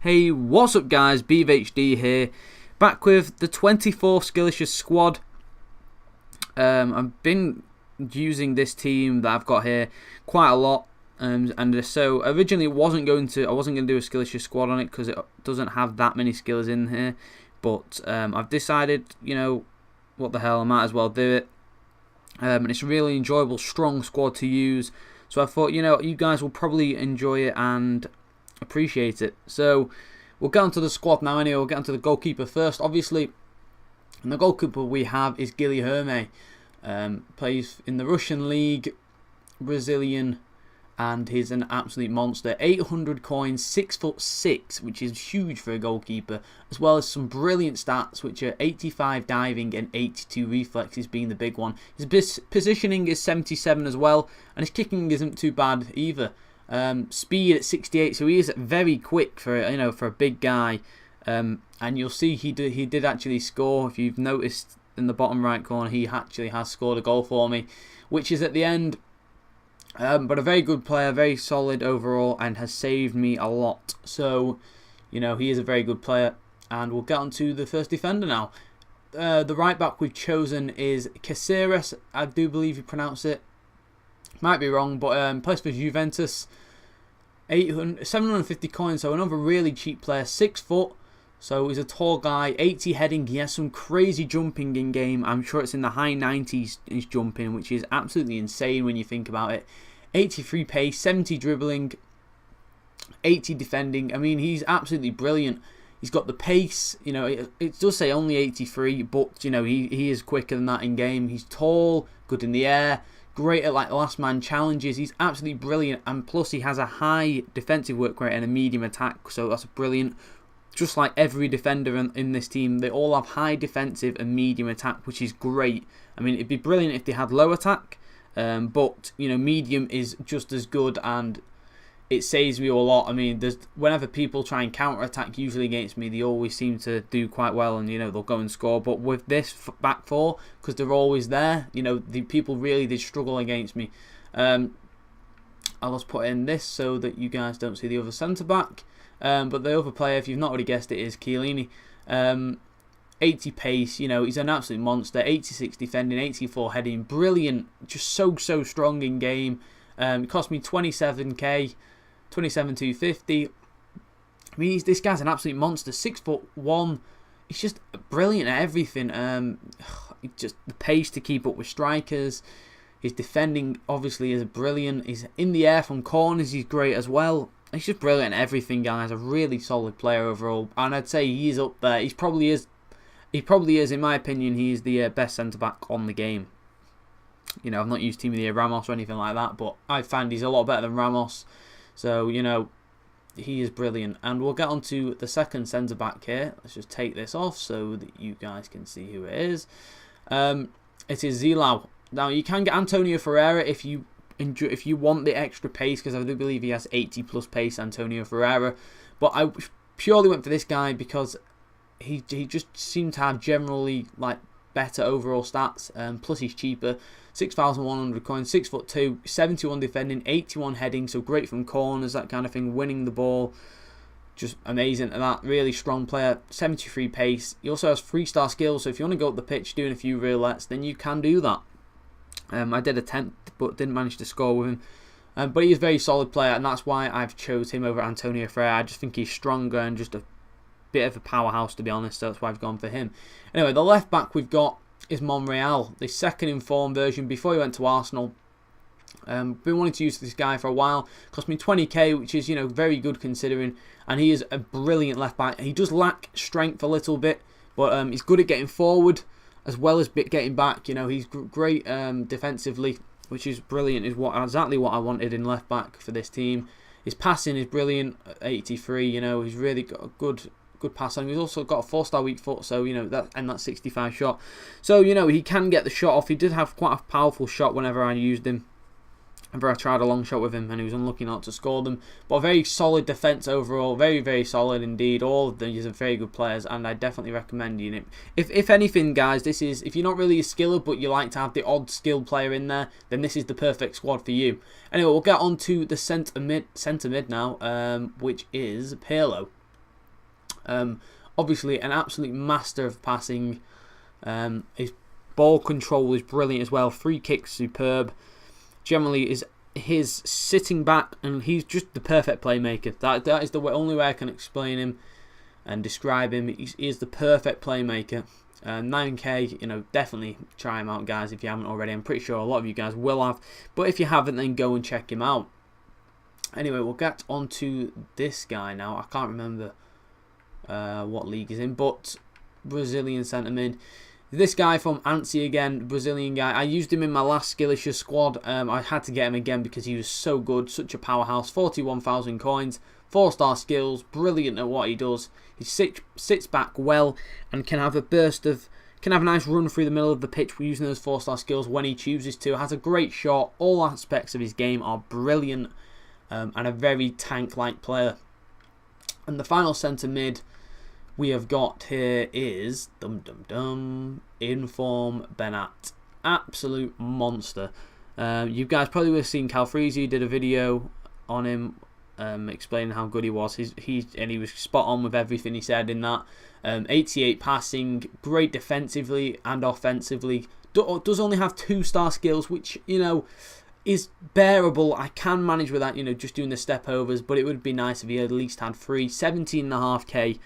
Hey, what's up guys, BVHD here, back with the 24th Skillicious squad. I've been using this team that I've got here quite a lot, and so originally I wasn't going to do a Skillicious squad on it because it doesn't have that many skills in here, but I've decided, what the hell, I might as well do it, and it's a really enjoyable, strong squad to use, so I thought, you guys will probably enjoy it and appreciate it. So we'll get onto the squad now anyway. We'll get onto the goalkeeper first, obviously. And the goalkeeper we have is Skillicious. Plays in the Russian league, Brazilian, and he's an absolute monster. 800 coins, 6'6", which is huge for a goalkeeper, as well as some brilliant stats, which are 85 diving and 82 reflexes being the big one. His positioning is 77 as well, and his kicking isn't too bad either. Speed at 68, so he is very quick for a big guy. And you'll see he did actually score. If you've noticed in the bottom right corner, he actually has scored a goal for me, which is at the end. But a very good player, very solid overall, and has saved me a lot. So, he is a very good player. And we'll get on to the first defender now. The right back we've chosen is Skillicious. I do believe you pronounce it. Might be wrong, but plays for Juventus. 750 coins, so another really cheap player. 6 foot, so he's a tall guy. 80 heading. He has some crazy jumping in game. I'm sure it's in the high 90s. He's jumping, which is absolutely insane when you think about it. 83 pace, 70 dribbling, 80 defending. I mean, he's absolutely brilliant. He's got the pace. It does say only 83, but he is quicker than that in game. He's tall, good in the air. Great at last man challenges. He's absolutely brilliant, and plus he has a high defensive work rate and a medium attack, so that's brilliant. Just like every defender in this team, they all have high defensive and medium attack, which is great. I mean, it'd be brilliant if they had low attack, but medium is just as good, and it saves me a lot. I mean, whenever people try and counter attack usually against me, they always seem to do quite well, and they'll go and score. But with this back four, because they're always there, the people really did struggle against me. I'll just put in this so that you guys don't see the other centre back. But the other player, if you've not already guessed it, is Chiellini. 80 pace, he's an absolute monster. 86 defending, 84 heading, brilliant, just so strong in game. It cost me 27k. 27,250. I mean, this guy's an absolute monster. 6'1". He's just brilliant at everything. Just the pace to keep up with strikers. His defending obviously is brilliant. He's in the air from corners. He's great as well. He's just brilliant at everything, guys. A really solid player overall, and I'd say he is up there. He probably is. In my opinion, he is the best centre back on the game. I've not used Team of the Year Ramos or anything like that, but I find he's a lot better than Ramos. So, he is brilliant. And we'll get on to the second centre-back here. Let's just take this off so that you guys can see who it is. It is Zilau. Now, you can get Antonio Ferreira if you want the extra pace, because I do believe he has 80+ pace, Antonio Ferreira. But I purely went for this guy because he just seemed to have generally, better overall stats. Plus, he's cheaper. 6,100 coins, 6'2", 71 defending, 81 heading, so great from corners, that kind of thing, winning the ball, just amazing at that, really strong player, 73 pace. He also has 3-star skills, so if you want to go up the pitch doing a few roulettes, then you can do that. I did attempt, but didn't manage to score with him. But he is a very solid player, and that's why I've chose him over Antonio Ferreira. I just think he's stronger and just a bit of a powerhouse, to be honest, so that's why I've gone for him. Anyway, the left back we've got is Monreal, the second informed version before he went to Arsenal. Been wanting to use this guy for a while. Cost me 20k, which is very good considering, and he is a brilliant left back. He does lack strength a little bit, but he's good at getting forward as well as getting back. He's great defensively, which is brilliant. Is exactly what I wanted in left back for this team. His passing is brilliant at 83. He's really got a good pass on. He's also got a 4-star weak foot, so that 65 shot. So he can get the shot off. He did have quite a powerful shot whenever I used him. Whenever I tried a long shot with him, and he was unlucky not to score them. But a very solid defence overall, very solid indeed. All of these are very good players, and I definitely recommend using it. If anything, guys, if you're not really a skiller but you like to have the odd skilled player in there, then this is the perfect squad for you. Anyway, we'll get on to the centre mid now, which is Pirlo. Obviously, an absolute master of passing. His ball control is brilliant as well. Free kicks superb. Generally, his sitting back, and he's just the perfect playmaker. That is the only way I can explain him and describe him. He is the perfect playmaker. 9k, you know, definitely try him out, guys, if you haven't already. I'm pretty sure a lot of you guys will have, but if you haven't, then go and check him out. Anyway, we'll get on to this guy now. I can't remember what league he's in, but Brazilian centre mid. This guy from Ansi again, Brazilian guy. I used him in my last Skillicious squad. I had to get him again because he was so good, such a powerhouse. 41,000 coins, 4-star skills, brilliant at what he does. He sits back well and can have a nice run through the middle of the pitch using those 4-star skills when he chooses to. Has a great shot. All aspects of his game are brilliant, and a very tank-like player. And the final centre mid we have got here is Inform Benat. Absolute monster. You guys probably would have seen Calfreezy did a video on him explaining how good he was. He was spot on with everything he said in that. 88 passing, great defensively and offensively. Does only have 2-star skills, which, you know, is bearable. I can manage with that, you know, just doing the step overs, but it would be nice if he at least had 3. 17.5k.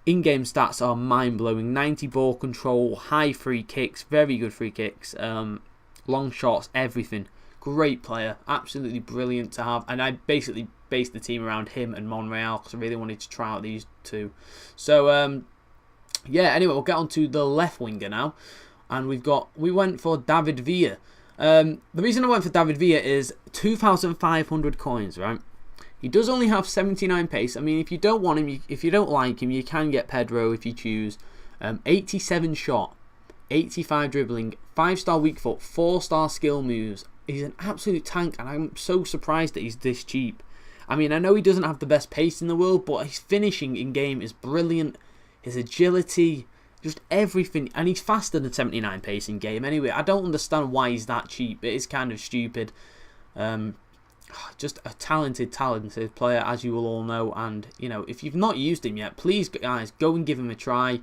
In-game stats are mind-blowing. 90 ball control, high free kicks, very good free kicks, long shots, everything. Great player, absolutely brilliant to have. And I basically based the team around him and Monreal because I really wanted to try out these two. So, yeah, anyway, we'll get on to the left winger now. And we went for David Villa. The reason I went for David Villa is 2,500 coins, right? He does only have 79 pace. I mean, if you don't want him, if you don't like him, you can get Pedro if you choose. 87 shot, 85 dribbling, 5-star weak foot, 4-star skill moves. He's an absolute tank, and I'm so surprised that he's this cheap. I mean, I know he doesn't have the best pace in the world, but his finishing in game is brilliant. His agility, just everything, and he's faster than 79 pace in game. Anyway, I don't understand why he's that cheap. It is kind of stupid. Just a talented player, as you will all know. And, you know, if you've not used him yet, please, guys, go and give him a try.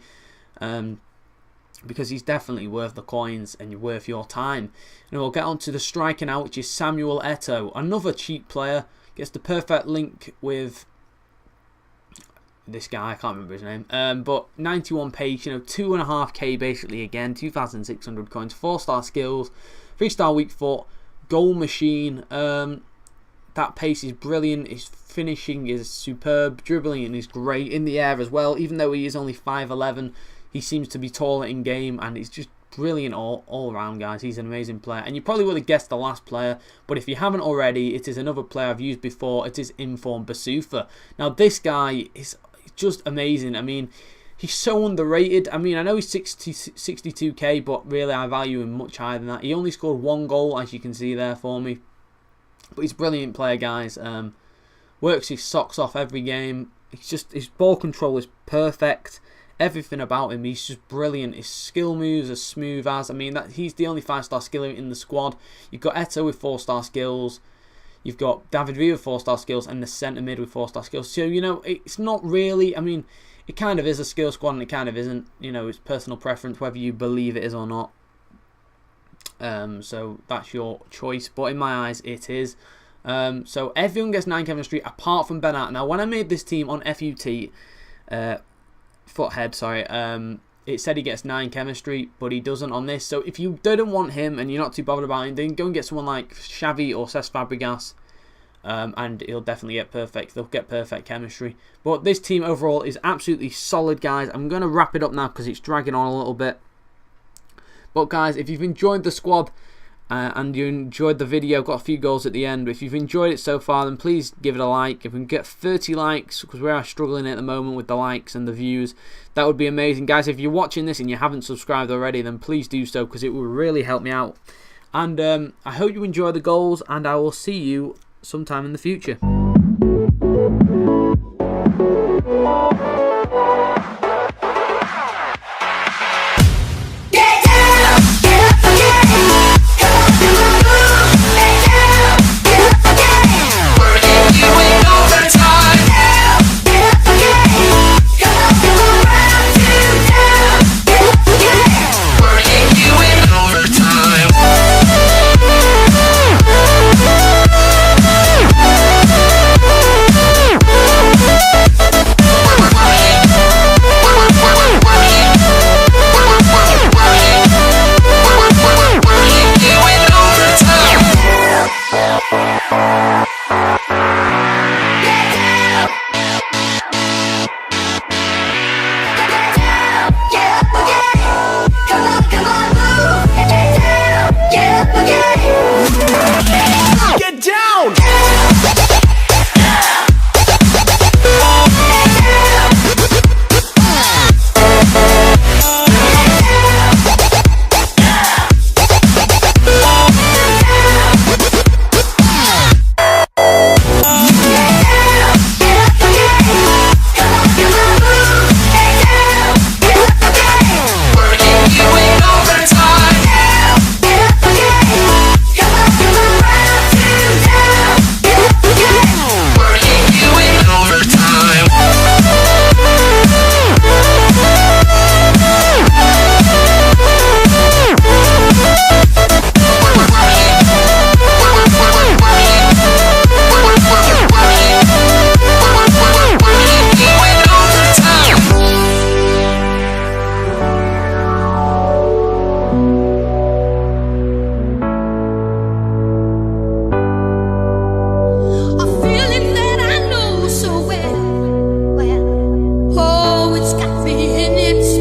Because he's definitely worth the coins and worth your time. And we'll get on to the striker now, which is Samuel Eto'o. Another cheap player. Gets the perfect link with this guy. I can't remember his name. But 91 pace, you know, 2.5k basically again. 2,600 coins. 4-star skills. 3-star weak foot. Goal machine. That pace is brilliant. His finishing is superb. Dribbling is great. In the air as well. Even though he is only 5'11", he seems to be taller in game. And it's just brilliant all around, guys. He's an amazing player. And you probably would have guessed the last player. But if you haven't already, it is another player I've used before. It is Inform Boussoufa. Now, this guy is just amazing. I mean, he's so underrated. I mean, I know he's 62k, but really I value him much higher than that. He only scored 1 goal, as you can see there for me. But he's a brilliant player, guys. Works his socks off every game. His ball control is perfect. Everything about him, he's just brilliant. His skill moves are smooth as. I mean, he's the only 5-star skiller in the squad. You've got Eto'o with 4-star skills. You've got David Villa with 4-star skills, and the centre mid with 4-star skills. So, you know, it's not really. I mean, it kind of is a skill squad, and it kind of isn't. You know, it's personal preference whether you believe it is or not. So that's your choice, but in my eyes it is. So everyone gets 9 chemistry apart from Benat. Now when I made this team on FUT, Foothead, sorry, it said he gets 9 chemistry, but he doesn't on this. So if you didn't want him and you're not too bothered about him, then go and get someone like Xavi or Cesc Fabregas, and he'll definitely get perfect. They'll get perfect chemistry. But this team overall is absolutely solid, guys. I'm going to wrap it up now because it's dragging on a little bit. But guys, if you've enjoyed the squad and you enjoyed the video, got a few goals at the end, but if you've enjoyed it so far, then please give it a like. If we can get 30 likes, because we are struggling at the moment with the likes and the views, that would be amazing. Guys, if you're watching this and you haven't subscribed already, then please do so, because it will really help me out. And I hope you enjoy the goals, and I will see you sometime in the future. Working you in overtime. Get up again. down. Oh, it's got me in its